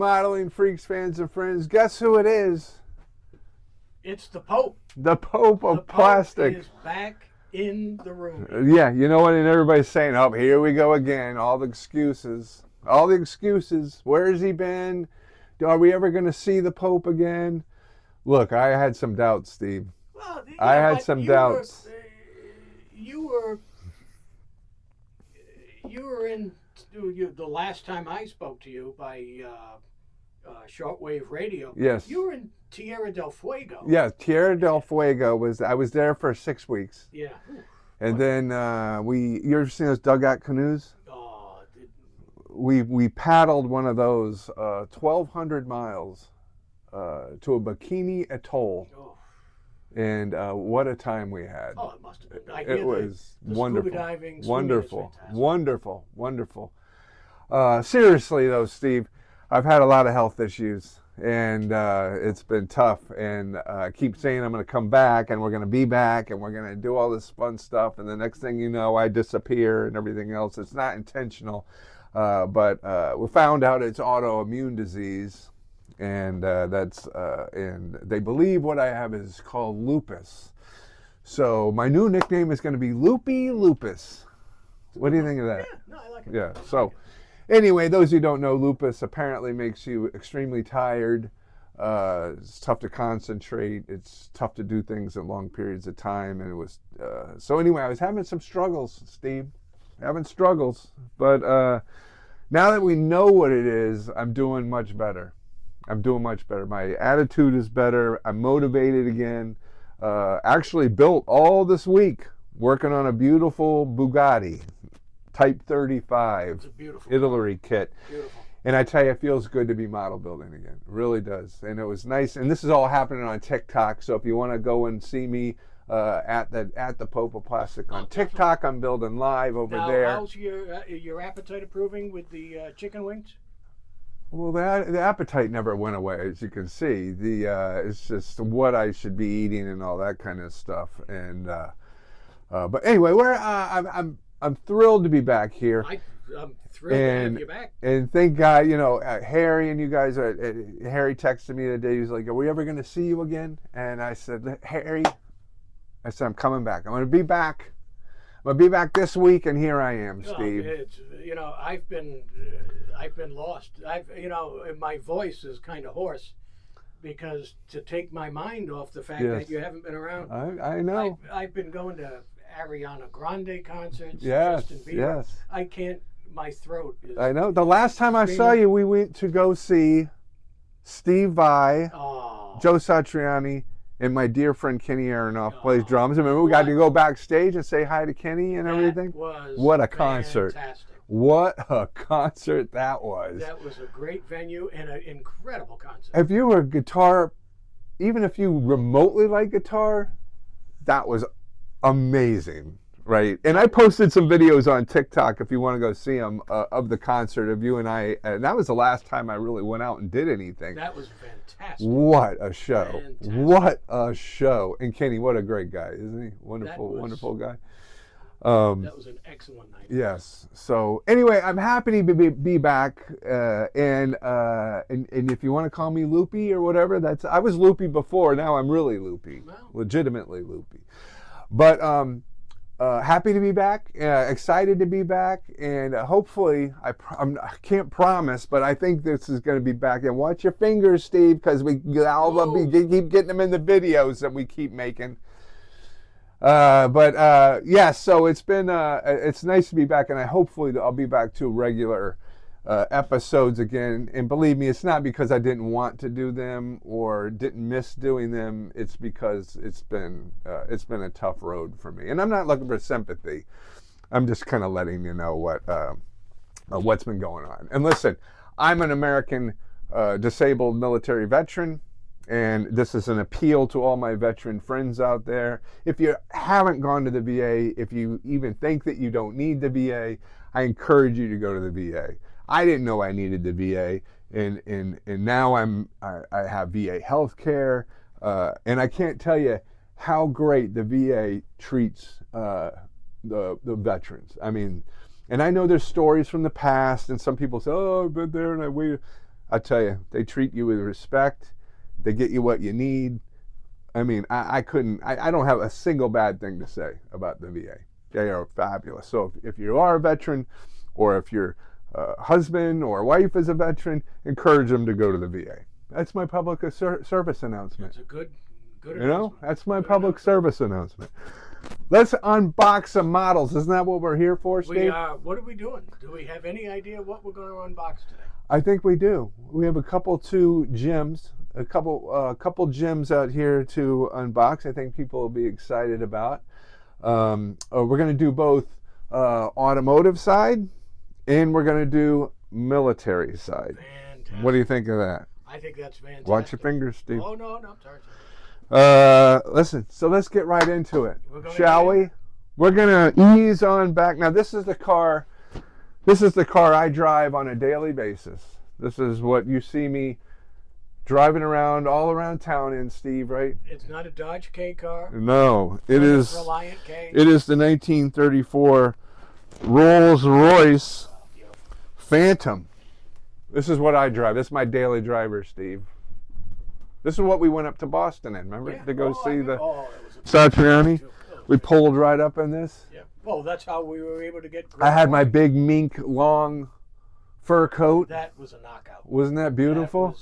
modeling freaks, fans, and friends. Guess who it is? It's the Pope. The Pope of plastic. The Pope is back in the room. Yeah, you know what? And everybody's saying, oh, here we go again. All the excuses. All the excuses. Where has he been? Are we ever going to see the Pope again? Look, I had some doubts, Steve. Well, yeah, I had some doubts. You were in the last time I spoke to you by shortwave radio. Yes. You were in Tierra del Fuego. Yeah, Tierra del Fuego I was there for 6 weeks. Yeah. And then you ever seen those dugout canoes? Oh. We paddled one of those 1,200 miles to a Bikini Atoll. Oh. And what a time we had. Oh, it must have been. It was wonderful. Scuba diving, wonderful. Wonderful. Seriously though, Steve, I've had a lot of health issues and it's been tough, and I keep saying I'm going to come back and we're going to be back and we're going to do all this fun stuff, and the next thing you know I disappear and everything else. It's not intentional, but we found out it's autoimmune disease. And and they believe what I have is called lupus. So my new nickname is going to be Loopy Lupus. What do you think of that? Yeah, no, I like it. Yeah. So anyway, those who don't know, lupus apparently makes you extremely tired. It's tough to concentrate. It's tough to do things in long periods of time. And it was so anyway, I was having some struggles, Steve. Having struggles, but now that we know what it is, I'm doing much better. My attitude is better. I'm motivated again. Actually built all this week working on a beautiful Bugatti Type 35 It's a beautiful Italy kit. Beautiful. And I tell you, it feels good to be model building again. It really does. And it was nice. And this is all happening on TikTok. So if you want to go and see me at the Pope of Plastic on TikTok, I'm building live over there. How's your appetite improving with the chicken wings? Well, the appetite never went away, as you can see. It's just what I should be eating and all that kind of stuff. And but anyway, I'm thrilled to be back here. I'm thrilled to have you back. And thank God, Harry and you guys. Harry texted me the day. He was like, "Are we ever going to see you again?" And I said, "Harry," I'm coming back. I'm going to be back. I'm going to be back this week, and here I am, Steve. I've been lost. My voice is kind of hoarse because to take my mind off the fact that you haven't been around. I know. I've been going to Ariana Grande concerts. Yes, Justin Bieber. yes. I can't. My throat is. I know. The last time I saw you, we went to go see Steve Vai, Joe Satriani, and my dear friend Kenny Aronoff plays drums. Remember, we got to go backstage and say hi to Kenny and everything. What a concert! Fantastic. What a concert that was. That was a great venue and an incredible concert. If you were a guitar, even if you remotely like guitar, that was amazing, right? And I posted some videos on TikTok if you want to go see them of the concert of you and I. And that was the last time I really went out and did anything. That was fantastic. What a show. Fantastic. What a show. And Kenny, what a great guy, isn't he? Wonderful guy. That was an excellent night. Yes. So anyway, I'm happy to be back, and if you want to call me loopy or whatever, I was loopy before. Now I'm really loopy, legitimately loopy. But happy to be back, excited to be back, and hopefully I can't promise, but I think this is going to be back. And watch your fingers, Steve, because keep getting them in the videos that we keep making. Yes, so it's been it's nice to be back, and hopefully I'll be back to regular episodes again. And believe me, it's not because I didn't want to do them or didn't miss doing them. It's because it's been a tough road for me, and I'm not looking for sympathy. I'm just kind of letting you know what's been going on. And listen, I'm an American disabled military veteran. And this is an appeal to all my veteran friends out there. If you haven't gone to the VA, if you even think that you don't need the VA, I encourage you to go to the VA. I didn't know I needed the VA, and now I have VA health care, and I can't tell you how great the VA treats the veterans. I mean, and I know there's stories from the past, and some people say, "Oh, I've been there and I waited." I tell you, they treat you with respect. They get you what you need. I mean, I don't have a single bad thing to say about the VA. They are fabulous. So if you are a veteran, or if your husband or wife is a veteran, encourage them to go to the VA. That's my public service announcement. It's a good announcement. You know, that's my public service announcement. Let's unbox some models. Isn't that what we're here for, Steve? We are. What are we doing? Do we have any idea what we're going to unbox today? I think we do. We have a couple gyms, a couple gyms out here to unbox. I think people will be excited about. We're going to do both automotive side, and we're going to do military side. Fantastic. What do you think of that? I think that's fantastic. Watch your fingers, Steve. Oh, no, sorry. Listen, so let's get right into it, shall we? We're going to ease on back. Now, this is the car I drive on a daily basis. This is what you see me driving around all around town in, Steve, right? It's not a Dodge K car. No, it is. Reliant K. It is the 1934 Rolls Royce Phantom. This is what I drive. This is my daily driver, Steve. This is what we went up to Boston in, remember? To go see the Satriani. We pulled right up in this. Yeah. Oh, that's how we were able to get. I had my big mink long fur coat. That was a knockout. Wasn't that beautiful?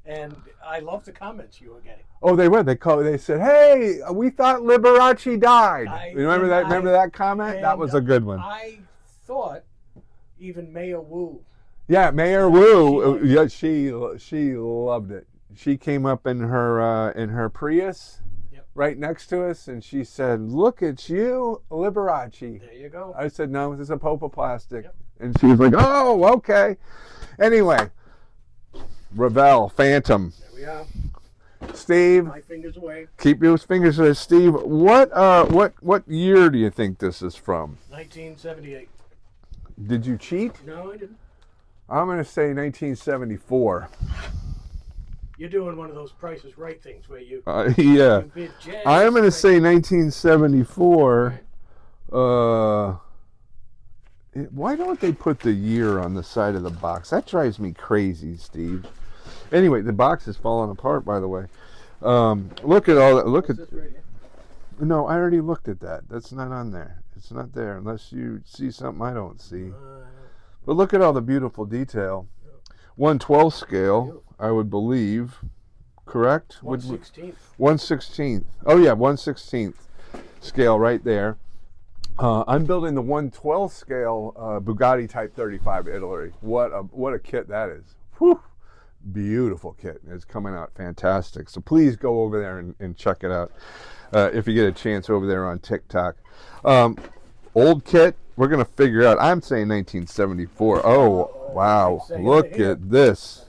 And I love the comments you were getting. Oh, they were. They said, "Hey, we thought Liberace died." You remember that? Remember that comment? That was a good one. I thought even Mayor Wu. Yeah, Mayor Wu. Yeah, she loved it. She came up in her Prius, right next to us, and she said, "Look at you, Liberace." There you go. I said, "No, this is a Popoplastic." Yep. And she was like, "Oh, okay." Anyway, Revell Phantom. There we are. Steve, my fingers away. Keep your fingers away. Steve, what year do you think this is from? 1978. Did you cheat? No, I didn't. I'm going to say 1974. You're doing one of those Price is Right things where you... Yeah. I'm going to say 1974. Why don't they put the year on the side of the box? That drives me crazy, Steve. Anyway, the box is falling apart, by the way. Look at all that. Look at... Right, no, I already looked at that. That's not on there. It's not there unless you see something I don't see. But look at all the beautiful detail. 1/12 scale, I would believe. Correct? 1/16. 1/16. Oh yeah, 1/16 scale right there. I'm building the 1/12 scale Bugatti Type 35 Italy. What a kit that is. Whew. Beautiful kit. It's coming out fantastic. So please go over there and check it out if you get a chance over there on TikTok. Old kit, we're going to figure out. I'm saying 1974. Oh, wow. Look at this.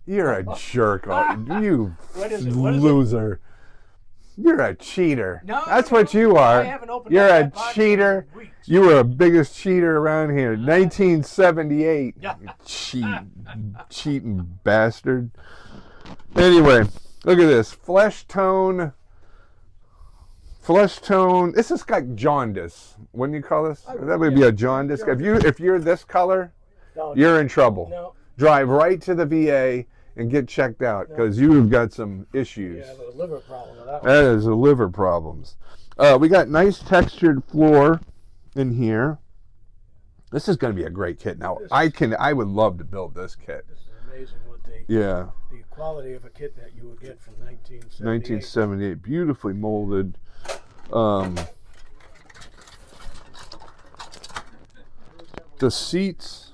You're a jerk. You loser. You're a cheater. No, that's what you are. I haven't opened You're a cheater. You were the biggest cheater around here. 1978. Cheating bastard. Anyway, look at this. Flesh tone. This is like jaundice. Wouldn't you call this? That would be a jaundice. If you're this color, you're in trouble. No. Drive right to the VA and get checked out because you've got some issues. You have a liver problem with that one. That is a liver problems. We got nice textured floor in here. This is going to be a great kit. Now, I would love to build this kit. This is amazing what the quality of a kit that you would get from 1978. Beautifully molded. The seats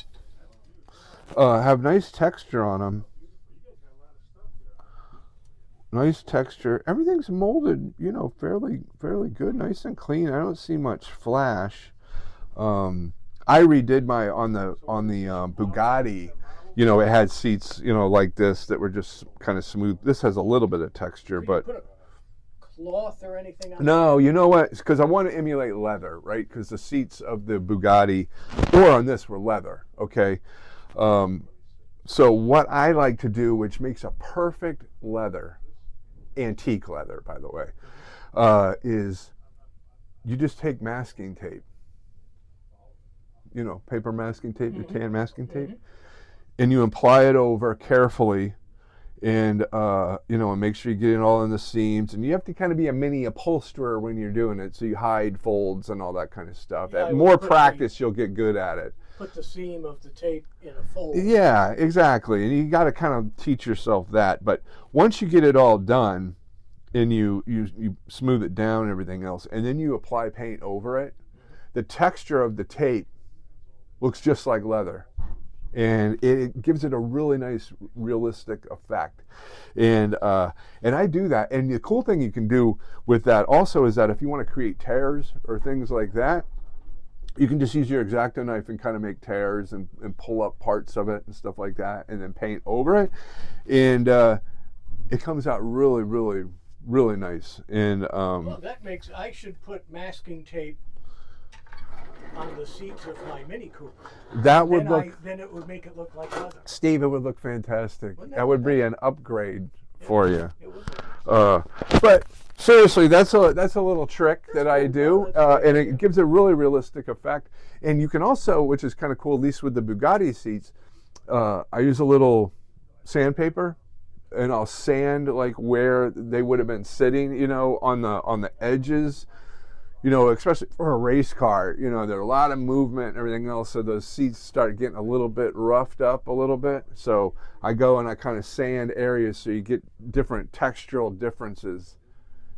have nice texture on them. Nice texture. Everything's molded, fairly good, nice and clean. I don't see much flash. I redid my on the Bugatti. It had seats, like this that were just kind of smooth. This has a little bit of texture, but put a cloth or anything on no, you know what? Because I want to emulate leather, right? Because the seats of the Bugatti or on this were leather. Okay. So what I like to do, which makes a perfect leather, antique leather, by the way, is you just take masking tape. paper masking tape, your tan masking tape, and you apply it over carefully, and and make sure you get it all in the seams. And you have to kind of be a mini upholsterer when you're doing it, so you hide folds and all that kind of stuff. Yeah, At more practice, you'll get good at it. Put the seam of the tape in a fold. Yeah, exactly. And you got to kind of teach yourself that. But once you get it all done, and you smooth it down and everything else, and then you apply paint over it, the texture of the tape looks just like leather. And it gives it a really nice, realistic effect. And I do that. And the cool thing you can do with that also is that if you want to create tears or things like that, you can just use your X-Acto knife and kind of make tears and pull up parts of it and stuff like that, and then paint over it. And it comes out really, really, really nice. And well, I should put masking tape on the seats of my Mini Cooper. That would then it would make it look like leather. Steve, it would look fantastic. That would be an upgrade for you. It would. But seriously, that's a little trick that I do, and it gives a really realistic effect. And you can also, which is kind of cool, at least with the Bugatti seats, I use a little sandpaper, and I'll sand like where they would have been sitting, on the edges. Especially for a race car, there are a lot of movement and everything else, so those seats start getting a little bit roughed up a little bit. So I go and I kind of sand areas so you get different textural differences,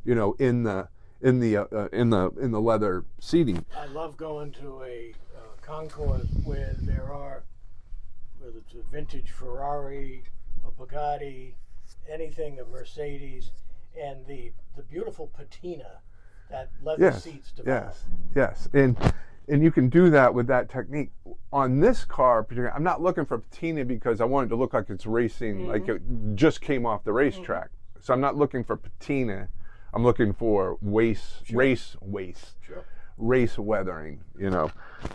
in the leather seating. I love going to a concourse where whether it's a vintage Ferrari, a Bugatti, anything, a Mercedes, and the beautiful patina that leather seats develop. Yes. And you can do that with that technique. On this car, particularly, I'm not looking for patina because I want it to look like it's racing, like it just came off the racetrack. So I'm not looking for patina. I'm looking for race weathering,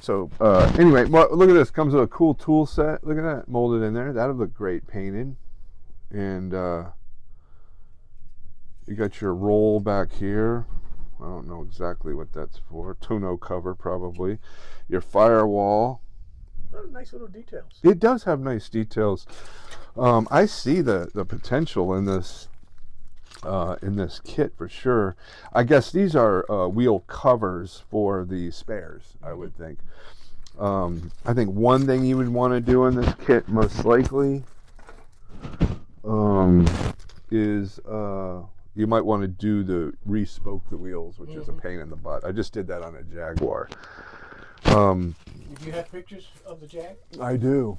So anyway, well, look at this. Comes with a cool tool set. Look at that, molded in there. That'll look great painted. And you got your roll back here. I don't know exactly what that's for. Tonneau cover, probably. Your firewall. Nice little details. It does have nice details. I see the potential in this kit for sure. I guess these are wheel covers for the spares, I would think. I think one thing you would want to do in this kit, most likely, is you might want to do re-spoke the wheels, which is a pain in the butt. I just did that on a Jaguar. Do you have pictures of the Jag? I do.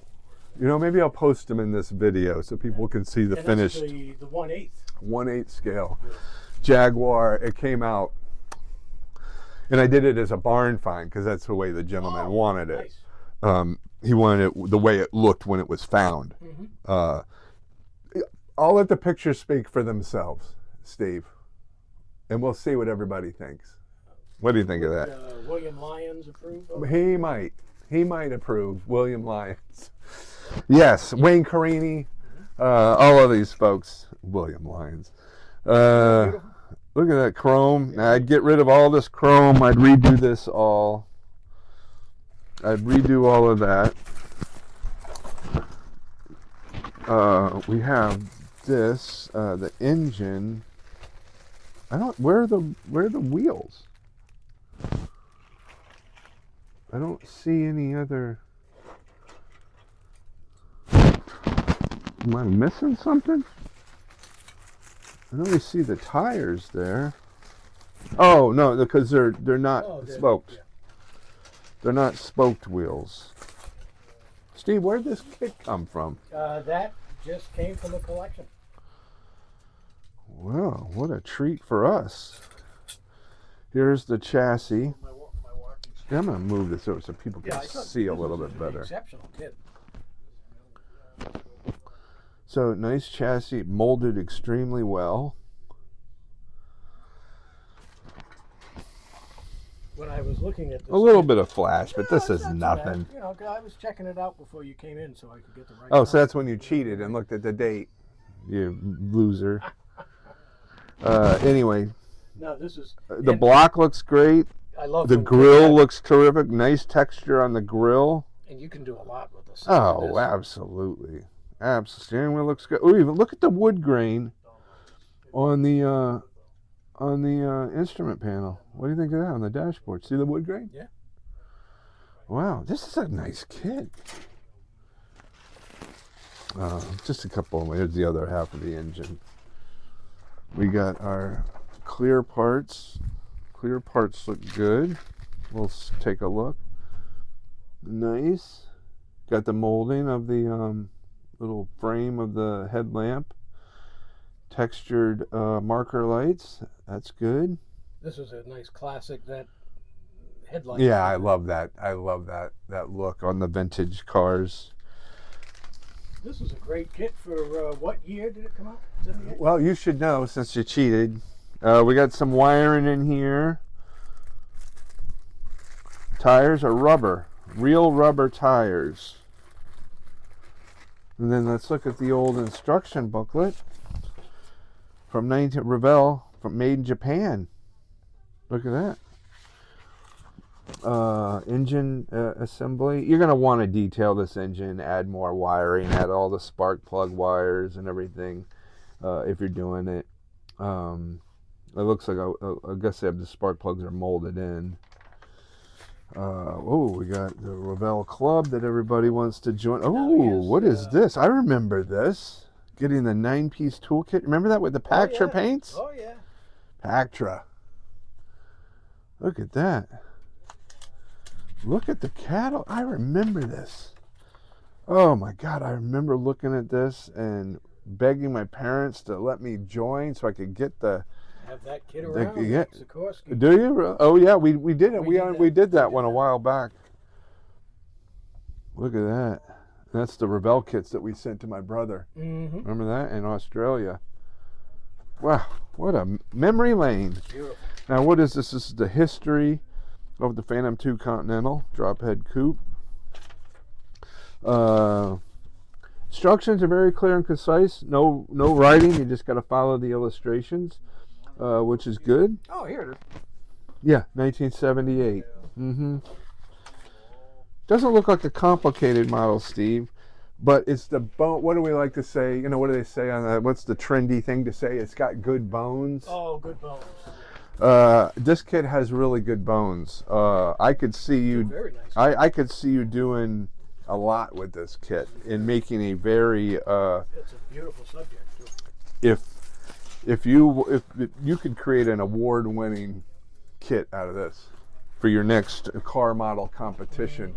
Maybe I'll post them in this video so people can see the finished. That's the 1/8. 1/8 scale. Yeah. Jaguar, it came out. And I did it as a barn find because that's the way the gentleman wanted it. Nice. He wanted it the way it looked when it was found. I'll let the pictures speak for themselves, Steve, and we'll see what everybody thinks. What do you think of that? William Lyons approve? He might approve. William Lyons. Yes, Wayne Carini, all of these folks. William Lyons. Look at that chrome. Now, I'd get rid of all this chrome. I'd redo this all. I'd redo all of that. We have this, the engine. Where are the wheels? I don't see any other. Am I missing something? I only see the tires there. Oh no, because they're not spoked. Yeah. They're not spoked wheels. Steve, where did this kit come from? That just came from a collection. Wow, what a treat for us. Here's the chassis. Yeah, I'm going to move this over so people can see a little bit better. Exceptional kit. So, nice chassis, molded extremely well. When I was looking at this, a little bit of flash, but this is nothing. I was checking it out before you came in so I could get the right. Oh, so that's when you cheated and looked at the date, you loser. Anyway. No, this is. The block looks great. I love The when grill kids looks terrific. Nice texture on the grill. and you can do a lot with this. Oh, absolutely. Absolutely. Steering wheel looks good. Oh, even look at the wood grain on the instrument panel. What do you think of that on the dashboard? See the wood grain? Yeah. Wow, this is a nice kit. Just a couple. Here's the other half of the engine. We got our clear parts. Clear parts look good. We'll take a look. Nice. Got the molding of the little frame of the headlamp. Textured marker lights. That's good. This is a nice classic, that headlight. Yeah, I love that. I love that look on the vintage cars. This is a great kit for what year did it come out? 78? Well, you should know since you cheated. We got some wiring in here. Tires are rubber, real rubber tires. And then let's look at the old instruction booklet from Revell, from made in Japan. Look at that. Engine assembly. You're going to want to detail this engine, add more wiring, add all the spark plug wires and everything if you're doing it. It looks like, I guess the spark plugs are molded in. We got the Revell Club that everybody wants to join. What is this? I remember this. Getting the 9-piece toolkit. Remember that with the Pactra paints? Oh, yeah. Pactra. Look at that. Look at the cattle. I remember this. Oh my God, I remember looking at this and begging my parents to let me join so I could get the... Have that kid around. Yeah. Sikorsky. Do you? Oh yeah, we did it. We did that one a while back. Look at that. That's the Revell kits that we sent to my brother. Mm-hmm. Remember that? In Australia. Wow, what a memory lane. Beautiful. Now what is this? This is the history of the Phantom II Continental drop head coupe. Instructions are very clear and concise. No writing. You just got to follow the illustrations, which is good. Oh, here it is. Yeah, 1978. Doesn't look like a complicated model, Steve, but it's the bone. What do we like to say? You know, what do they say on that? What's the trendy thing to say? It's got good bones. Oh, good bones. This kit has really good bones. I could see you. Very nice. I could see you doing a lot with this kit in making a very. It's a beautiful subject too. If you could create an award-winning kit out of this for your next car model competition.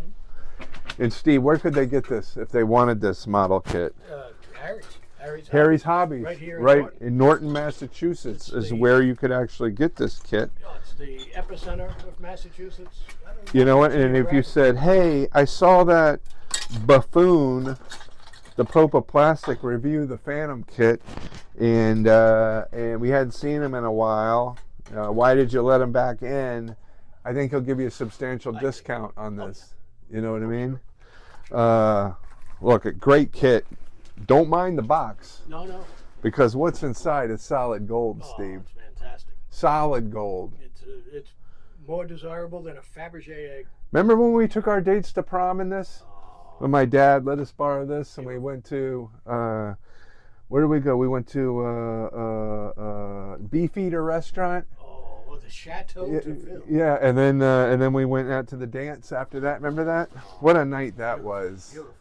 And Steve, where could they get this if they wanted this model kit? Harry's Hobbies, right here in Norton, Massachusetts, is where you could actually get this kit. It's the epicenter of Massachusetts. You know what? And if you said, "Hey, I saw that buffoon, the Pope of Plastic, review the Phantom kit, and we hadn't seen him in a while. Why did you let him back in?" I think he'll give you a substantial discount on this. You know what I mean? Look, a great kit. Don't mind the box. No. Because what's inside is solid gold, Steve. It's fantastic. Solid gold. It's more desirable than a Fabergé egg. Remember when we took our dates to prom in this? When my dad let us borrow this, and we went to where did we go? We went to Beefeater restaurant. Oh, the Chateau de Ville. Yeah, and then we went out to the dance after that. Remember that? What a night that was! Beautiful.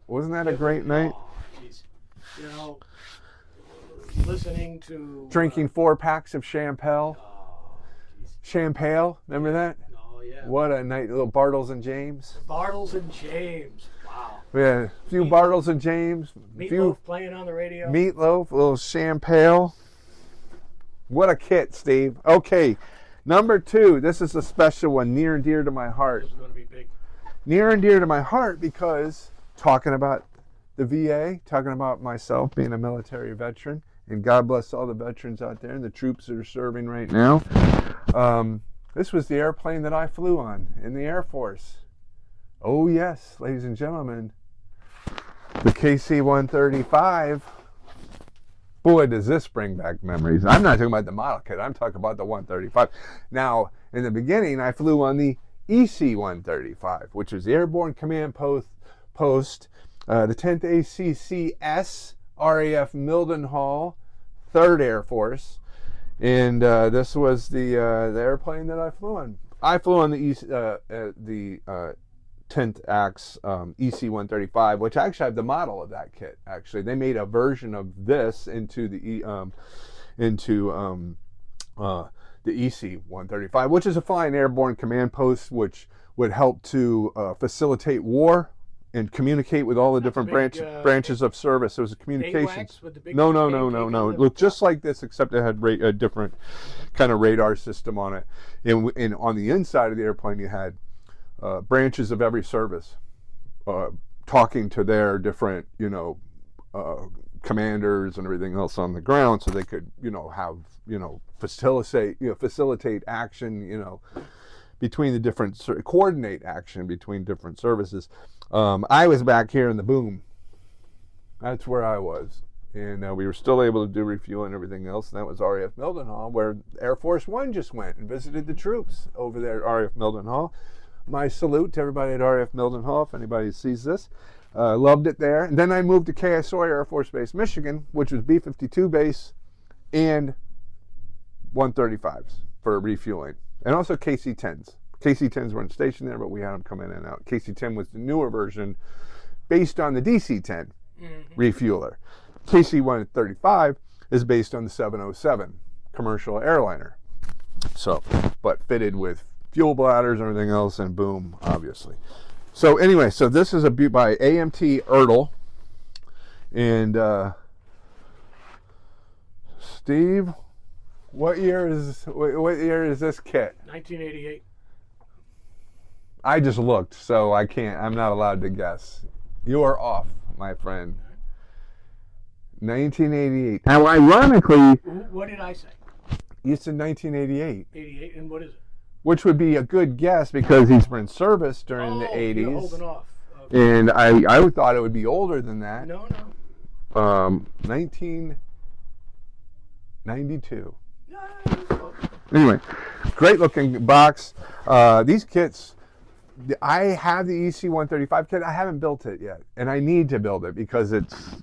Wasn't that a great night? Oh, geez. You know, listening to Drinking 4 packs of Champale. Champale, remember that? Oh yeah. What a night! Little Bartles and James. Bartles and James. Wow. We had a few Bartles and James. Meatloaf playing on the radio. Meatloaf, a little Champale. What a kit, Steve. Okay, number 2. This is a special one, near and dear to my heart. This is going to be big. Near and dear to my heart because talking about the VA, talking about myself being a military veteran, and God bless all the veterans out there and the troops that are serving right now. This was the airplane that I flew on in the Air Force. Oh yes, ladies and gentlemen, the KC-135. Boy, does this bring back memories. I'm not talking about the model kit. I'm talking about the 135. Now, In the beginning, I flew on the EC-135, which was the Airborne Command Post, the 10th ACCS RAF Mildenhall, 3rd Air Force, and this was the airplane that I flew on. I flew on the 10th ACS EC-135, which actually I have the model of that kit. Actually, they made a version of this into the EC-135, which is a flying airborne command post, which would help to facilitate war and communicate with all the different branches of service. It was a communications. No. It looked just like this, except it had a different kind of radar system on it. And on the inside of the airplane, you had branches of every service talking to their different, commanders and everything else on the ground, so they could, have, facilitate action, between the different, coordinate action between different services. I was back here in the boom. That's where I was. And we were still able to do refueling and everything else. And that was RAF Mildenhall, where Air Force One just went and visited the troops over there at RAF Mildenhall. My salute to everybody at RAF Mildenhall, if anybody sees this. Loved it there. And then I moved to K.I. Sawyer Air Force Base, Michigan, which was B-52 base and 135s for refueling. And also KC-10s. KC-10s weren't stationed there, but we had them come in and out. KC-10 was the newer version based on the DC-10 refueler. KC-135 is based on the 707 commercial airliner. So, but fitted with fuel bladders and everything else, and boom, obviously. So anyway, so this is a by AMT Ertl. And Steve, what year is this kit? 1988. I just looked, so I'm not allowed to guess. You are off, my friend. 1988. Now, ironically, what did I say? You said 1988. 88, and what is it? Which would be a good guess because he's been in service during the 80s. You're holding off. Okay. And I thought it would be older than that. No. 1992. Anyway, great looking box. These kits, I have the EC-135 kit. I haven't built it yet, and I need to build it because it's,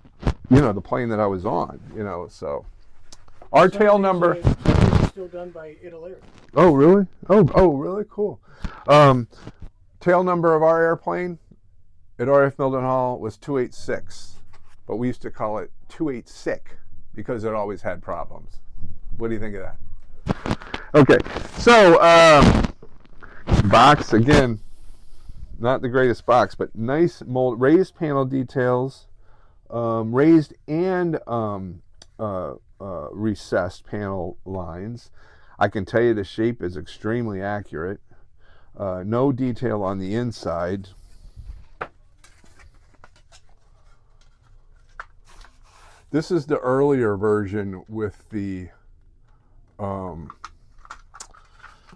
the plane that I was on. So our tail number. Still done by Italy. Oh, really? Oh, really? Cool. Tail number of our airplane at RF Mildenhall was 286, but we used to call it 286 because it always had problems. What do you think of that? Okay, so box again, not the greatest box, but nice mold, raised panel details, raised and recessed panel lines. I can tell you the shape is extremely accurate. No detail on the inside. This is the earlier version with the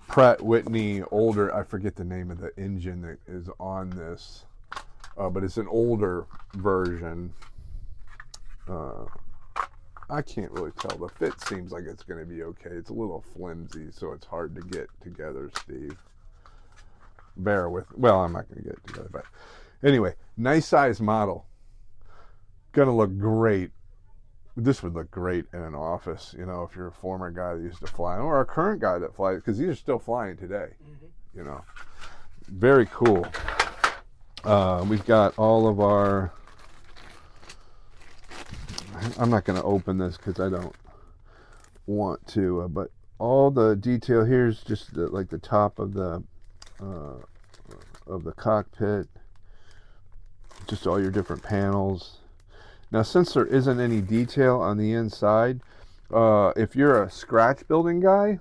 Pratt Whitney older, I forget the name of the engine that is on this, but it's an older version. I can't really tell. The fit seems like it's going to be okay. It's a little flimsy, so it's hard to get together, Steve. Bear with. Well, I'm not going to get it together, but anyway, nice size model. Going to look great. This would look great in an office, if you're a former guy that used to fly, or a current guy that flies, because these are still flying today. Very cool. We've got all of our. I'm not going to open this because I don't want to, but all the detail here is just like the top of the cockpit, just all your different panels. Now, since there isn't any detail on the inside, if you're a scratch building guy,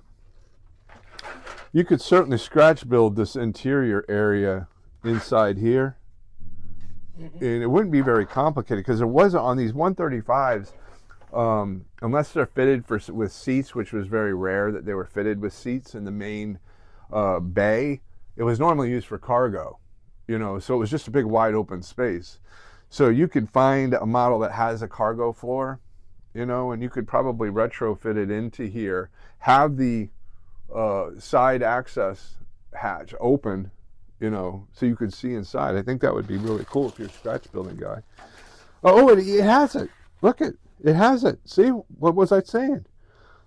you could certainly scratch build this interior area inside here. And it wouldn't be very complicated because there wasn't on these 135s, unless they're fitted with seats, which was very rare that they were fitted with seats in the main bay. It was normally used for cargo, so it was just a big wide open space. So you could find a model that has a cargo floor, and you could probably retrofit it into here, have the side access hatch open, you know, so you could see inside. I think that would be really cool if you're a scratch building guy. Oh, it has it. Look it has it. See, what was I saying?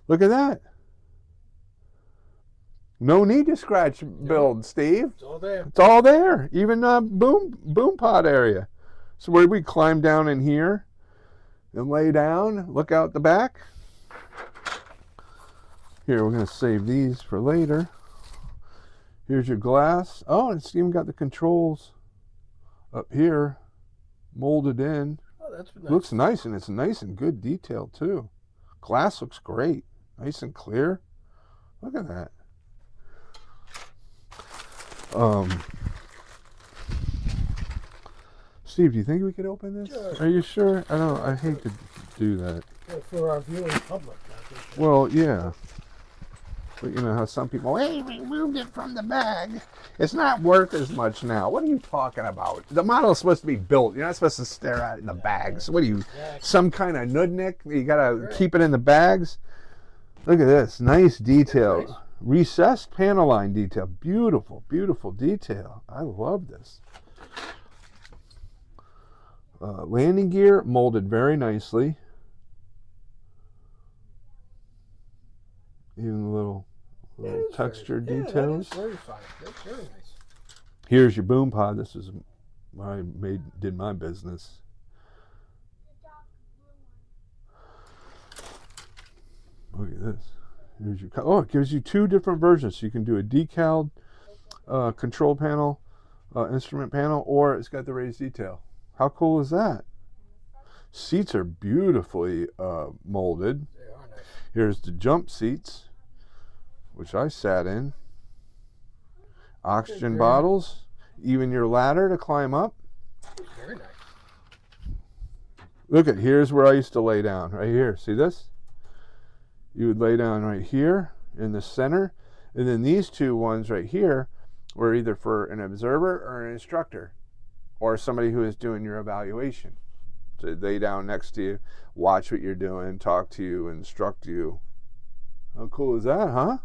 Look at that. No need to scratch build, Steve. It's all there. It's all there. Even boom pod area. So where we climb down in here and lay down, look out the back. Here, we're going to save these for later. Here's your glass. Oh, it's even got the controls up here molded in. Oh, that's nice. Looks nice, and it's nice and good detail too. Glass looks great. Nice and clear. Look at that. Steve, do you think we could open this? Sure. Are you sure? I hate to do that. For our viewing public, I think. Well, yeah. But you know how some people, hey, we moved it from the bag. It's not worth as much now. What are you talking about? The model is supposed to be built. You're not supposed to stare at it in the bags. What are you, some kind of nudnik? You got to keep it in the bags? Look at this. Nice detail. Nice. Recessed panel line detail. Beautiful, beautiful detail. I love this. Landing gear molded very nicely. Even the little texture details. That is very fine. That's very nice. Here's your boom pod. This is where I did my business. Look at this. Here's your, it gives you two different versions. So you can do a decaled control panel, instrument panel, or it's got the raised detail. How cool is that? Seats are beautifully molded. They are nice. Here's the jump seats, which I sat in. Oxygen bottles. Even your ladder to climb up. Very nice. Look at, here's where I used to lay down. Right here. See this? You would lay down right here in the center. And then these two ones right here were either for an observer or an instructor, or somebody who is doing your evaluation. So lay down next to you, watch what you're doing, talk to you, instruct you. How cool is that, huh?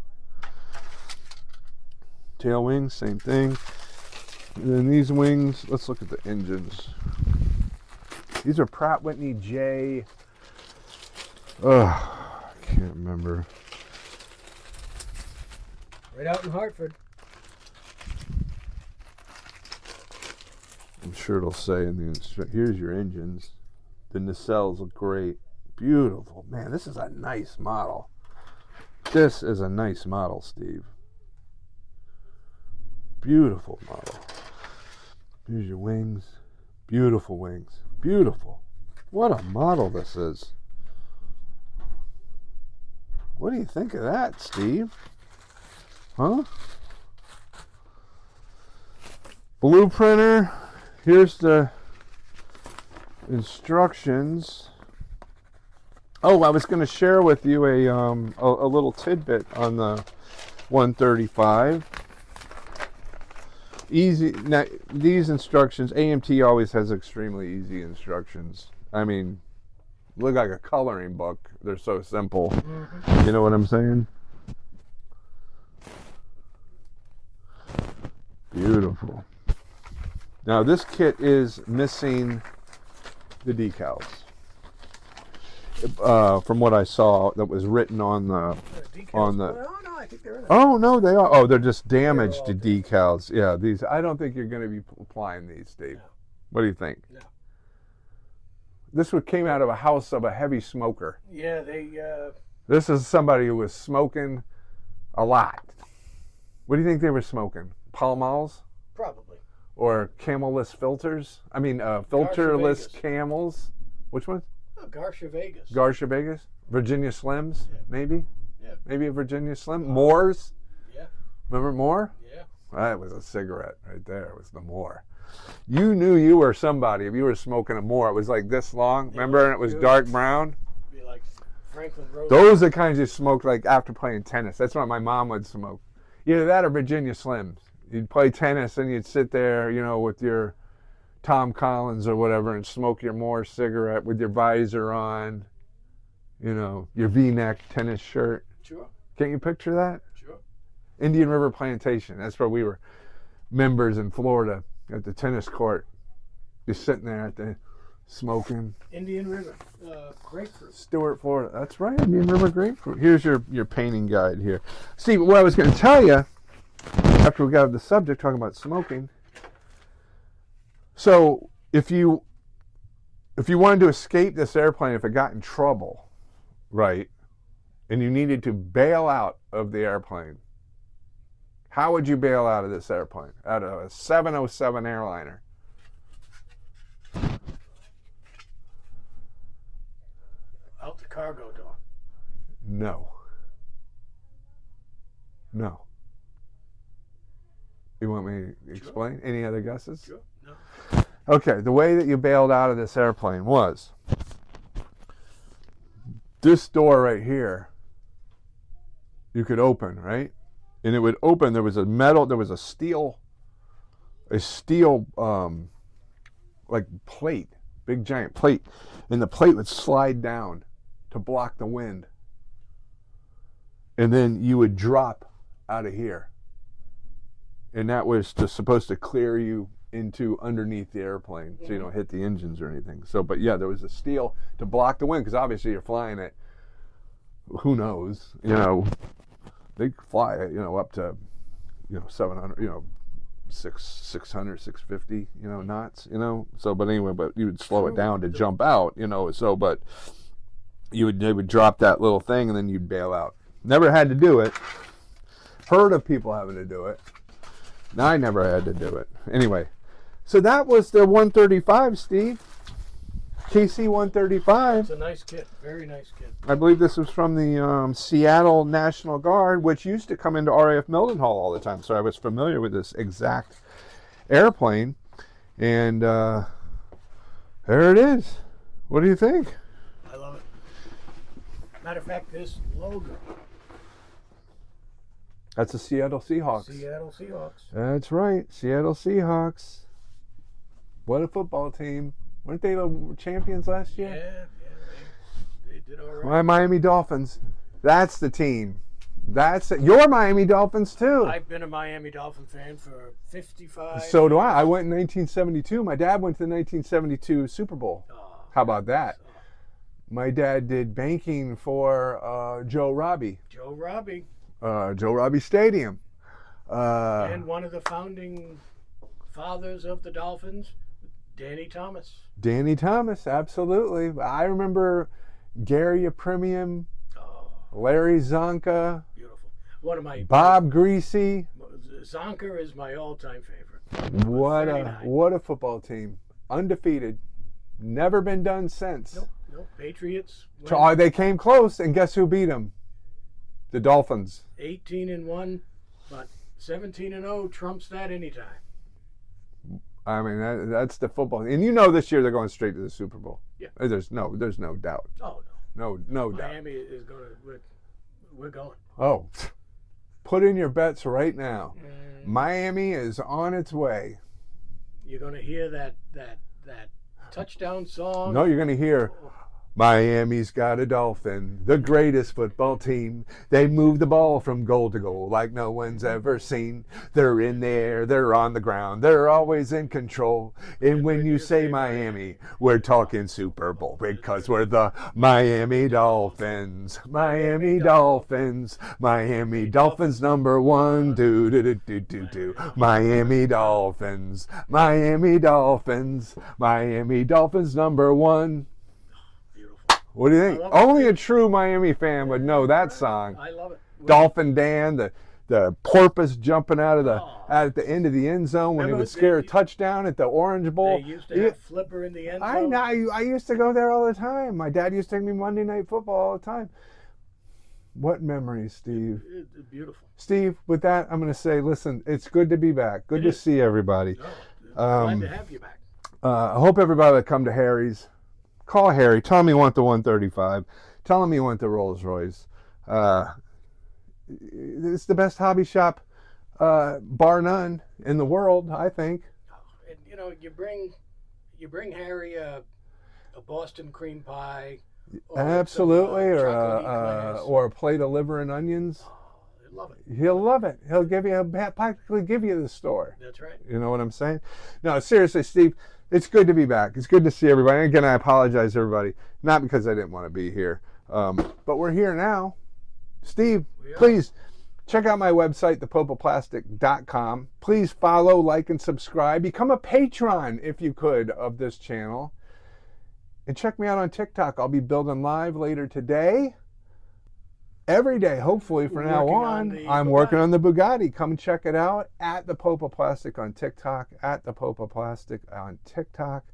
Tail wings, same thing. And then these wings, let's look at the engines. These are Pratt Whitney J. I can't remember. Right out in Hartford. I'm sure it'll say in the instruction. Here's your engines. The nacelles look great. Beautiful. Man, this is a nice model. This is a nice model, Steve. Beautiful model. Here's your wings. Beautiful wings. Beautiful. What a model this is. What do you think of that, Steve? Huh? Blueprinter. Here's the instructions. Oh, I was going to share with you a little tidbit on the 135. Easy. Now, these instructions, AMT always has extremely easy instructions. I mean, look like a coloring book. They're so simple. Mm-hmm. You know what I'm saying? Beautiful. Now this kit is missing the decals. From what I saw, that was written on the Oh no, I think they're in it. Oh no, they are. Oh, they're just damaged to decals. Yeah, these. I don't think you're going to be applying these, Steve. No. What do you think? No. This one came out of a house of a heavy smoker. Yeah, they. This is somebody who was smoking a lot. What do you think they were smoking? Pall Malls? Probably. Or camel-less filters? I mean, filterless Camels. Which one? Oh, Garsha Vegas. Garsha Vegas? Virginia Slims, yeah. Maybe? Yeah. Maybe a Virginia Slim? Moors? Yeah. Remember Moore? Yeah. That was a cigarette right there. It was the Moore. You knew you were somebody if you were smoking a Moore. It was like this long. Remember? And it was dark brown. Be like Franklin Rose. Those are the kinds you smoked like after playing tennis. That's what my mom would smoke. Either that or Virginia Slims. You'd play tennis and you'd sit there, you know, with your Tom Collins or whatever and smoke your Moore cigarette with your visor on, you know, your V-neck tennis shirt. Sure. Can't you picture that? Sure. Indian River Plantation. That's where we were members in Florida at the tennis court. Just sitting there at the smoking. Indian River, grapefruit. Stewart, Florida. That's right, Indian River grapefruit. Here's your painting guide here. Steve, what I was going to tell you after we got off the subject talking about smoking. So if you wanted to escape this airplane, if it got in trouble, right, and you needed to bail out of the airplane, how would you bail out of this airplane? Out of a 707 airliner? Out the cargo door. No. No. You want me to explain? Any other guesses? Sure. No. Okay, the way that you bailed out of this airplane was this door right here you could open, right? And it would open, there was a steel like plate, big giant plate, and the plate would slide down to block the wind. And then you would drop out of here. And that was supposed to clear you into underneath the airplane so you don't hit the engines or anything. So, but yeah, there was a steel to block the wind because obviously you're flying at, who knows, they fly at, up to, 700, 600, 650, knots, So, but anyway, but you would slow it down to jump out, so, but they would drop that little thing and then you'd bail out. Never had to do it. Heard of people having to do it. I never had to do it. Anyway, so that was the 135, Steve. KC-135. It's a nice kit. Very nice kit. I believe this was from the Seattle National Guard, which used to come into RAF Mildenhall all the time. So I was familiar with this exact airplane. And there it is. What do you think? I love it. Matter of fact, this logo. That's the Seattle Seahawks. Seattle Seahawks. That's right. Seattle Seahawks. What a football team. Weren't they the champions last year? Yeah, they did all right. My Miami Dolphins. That's the team. That's it. Your Miami Dolphins, too. I've been a Miami Dolphin fan for 55 So do I. I went in 1972. My dad went to the 1972 Super Bowl. Oh, How about that? My dad did banking for Joe Robbie. Joe Robbie. Joe Robbie Stadium. And one of the founding fathers of the Dolphins, Danny Thomas. Danny Thomas, absolutely. I remember Gary Apremian, Larry Zonka, Beautiful. One of my Bob Greasy. Zonka is my all-time favorite. What a football team. Undefeated. Never been done since. Nope. Patriots. They came close, and guess who beat them? The Dolphins. 18-1, but 17-0 trumps that anytime. I mean, that's the football. And this year they're going straight to the Super Bowl. Yeah. There's no doubt. Oh, no doubt. Miami is going to, we're going. Oh, put in your bets right now. Miami is on its way. You're going to hear that touchdown song. No, you're going to hear, Miami's got a Dolphin, the greatest football team. They move the ball from goal to goal like no one's ever seen. They're in there, they're on the ground, they're always in control. And when you say Miami, we're talking Super Bowl because we're the Miami Dolphins. Miami Dolphins. Miami Dolphins number one. Do. Miami Dolphins. Miami Dolphins. Miami Dolphins number one. What do you think? Only a true Miami fan would know that song. I love it. Dolphin Dan, the porpoise jumping out at the end of the end zone when he would scare a touchdown at the Orange Bowl. They used to have Flipper in the end zone. I used to go there all the time. My dad used to take me Monday Night Football all the time. What memories, Steve? It's beautiful. Steve, with that, I'm going to say, listen, it's good to be back. Good to see everybody. Glad to have you back. I hope everybody would come to Harry's. Call Harry. Tell him you want the 135. Tell him you want the Rolls Royce. It's the best hobby shop, bar none, in the world, I think. And, you bring Harry a Boston cream pie. Absolutely, or a plate of liver and onions. love it. He'll love it. He'll practically give you the store. That's right. You know what I'm saying? No, seriously, Steve, it's good to be back. It's good to see everybody. And again, I apologize, everybody. Not because I didn't want to be here, but we're here now. Steve, please check out my website, thepopoplastic.com. Please follow, like, and subscribe. Become a patron, if you could, of this channel. And check me out on TikTok. I'll be building live later today. Every day, hopefully, from now on. I'm working on the Bugatti. Come check it out at the Popoplastic on TikTok. At the Popoplastic on TikTok.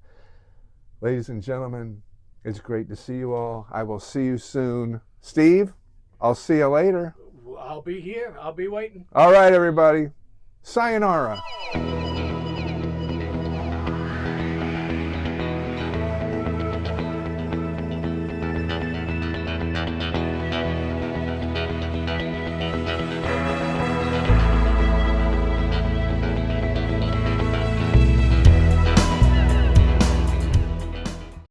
Ladies and gentlemen, it's great to see you all. I will see you soon. Steve, I'll see you later. I'll be here. I'll be waiting. All right, everybody. Sayonara.